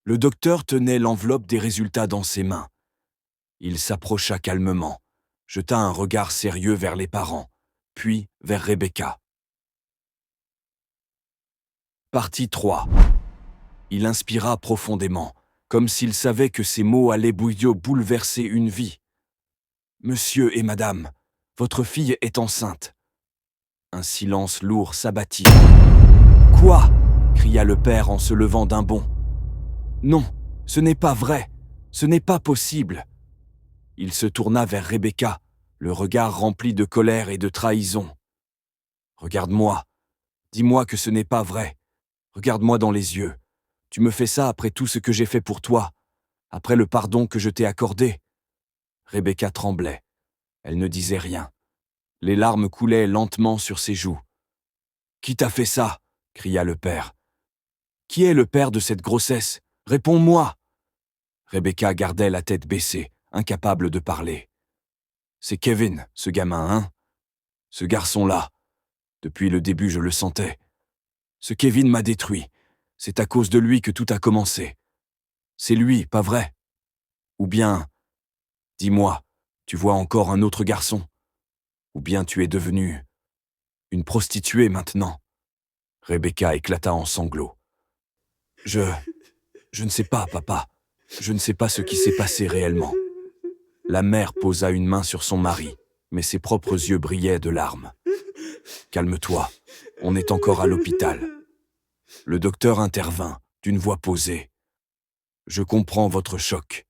Le docteur tenait l'enveloppe des résultats dans ses mains. Il s'approcha calmement, jeta un regard sérieux vers les parents, puis vers Rebecca. Partie 3. Il inspira profondément, comme s'il savait que ces mots allaient bouleverser une vie. « Monsieur et madame, votre fille est enceinte. » Un silence lourd s'abattit. « Quoi ?» cria le père en se levant d'un bond. « Non, ce n'est pas vrai, ce n'est pas possible. » Il se tourna vers Rebecca, le regard rempli de colère et de trahison. « Regarde-moi, dis-moi que ce n'est pas vrai. Regarde-moi dans les yeux. Tu me fais ça après tout ce que j'ai fait pour toi, après le pardon que je t'ai accordé. » Rebecca tremblait. Elle ne disait rien. Les larmes coulaient lentement sur ses joues. « Qui t'a fait ça ?» cria le père. « Qui est le père de cette grossesse? Réponds-moi !» Rebecca gardait la tête baissée, incapable de parler. « C'est Kevin, ce gamin, hein? Ce garçon-là. Depuis le début, je le sentais. Ce Kevin m'a détruit. C'est à cause de lui que tout a commencé. C'est lui, pas vrai? Ou bien, dis-moi, tu vois encore un autre garçon? Ou bien tu es devenue une prostituée maintenant ?» Rebecca éclata en sanglots. « Je ne sais pas, papa. Je ne sais pas ce qui s'est passé réellement. » La mère posa une main sur son mari, mais ses propres yeux brillaient de larmes. « Calme-toi, on est encore à l'hôpital. » Le docteur intervint, d'une voix posée. « Je comprends votre choc,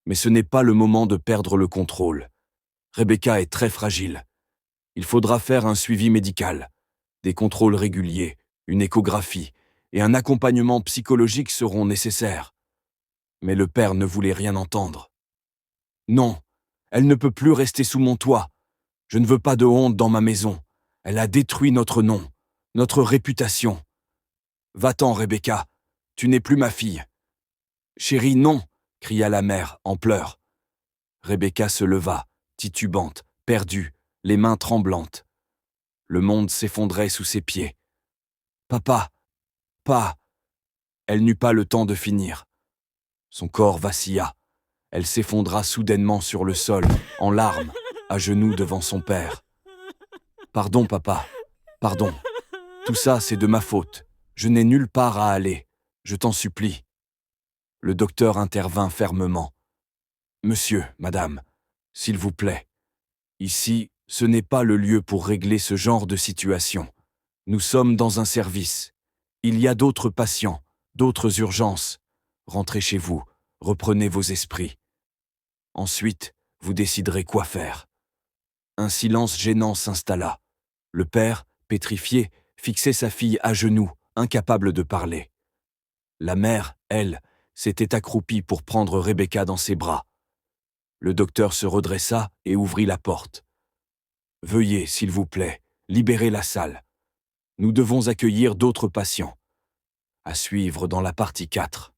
mais ce n'est pas le moment de perdre le contrôle. Rebecca est très fragile. Il faudra faire un suivi médical. Des contrôles réguliers, une échographie et un accompagnement psychologique seront nécessaires. » Mais le père ne voulait rien entendre. « Non, elle ne peut plus rester sous mon toit. Je ne veux pas de honte dans ma maison. Elle a détruit notre nom, notre réputation. Va-t'en, Rebecca, tu n'es plus ma fille. »« Chérie, non !» cria la mère, en pleurs. Rebecca se leva, titubante, perdue, les mains tremblantes. Le monde s'effondrait sous ses pieds. « Papa, pas !» Elle n'eut pas le temps de finir. Son corps vacilla. Elle s'effondra soudainement sur le sol, en larmes, à genoux devant son père. « Pardon, papa, pardon. Tout ça, c'est de ma faute. Je n'ai nulle part à aller. Je t'en supplie. » Le docteur intervint fermement. « Monsieur, madame, s'il vous plaît. Ici, ce n'est pas le lieu pour régler ce genre de situation. Nous sommes dans un service. Il y a d'autres patients, d'autres urgences. Rentrez chez vous, reprenez vos esprits. Ensuite, vous déciderez quoi faire. » Un silence gênant s'installa. Le père, pétrifié, fixait sa fille à genoux, incapable de parler. La mère, elle, s'était accroupie pour prendre Rebecca dans ses bras. Le docteur se redressa et ouvrit la porte. « Veuillez, s'il vous plaît, libérer la salle. Nous devons accueillir d'autres patients. » À suivre dans la partie 4.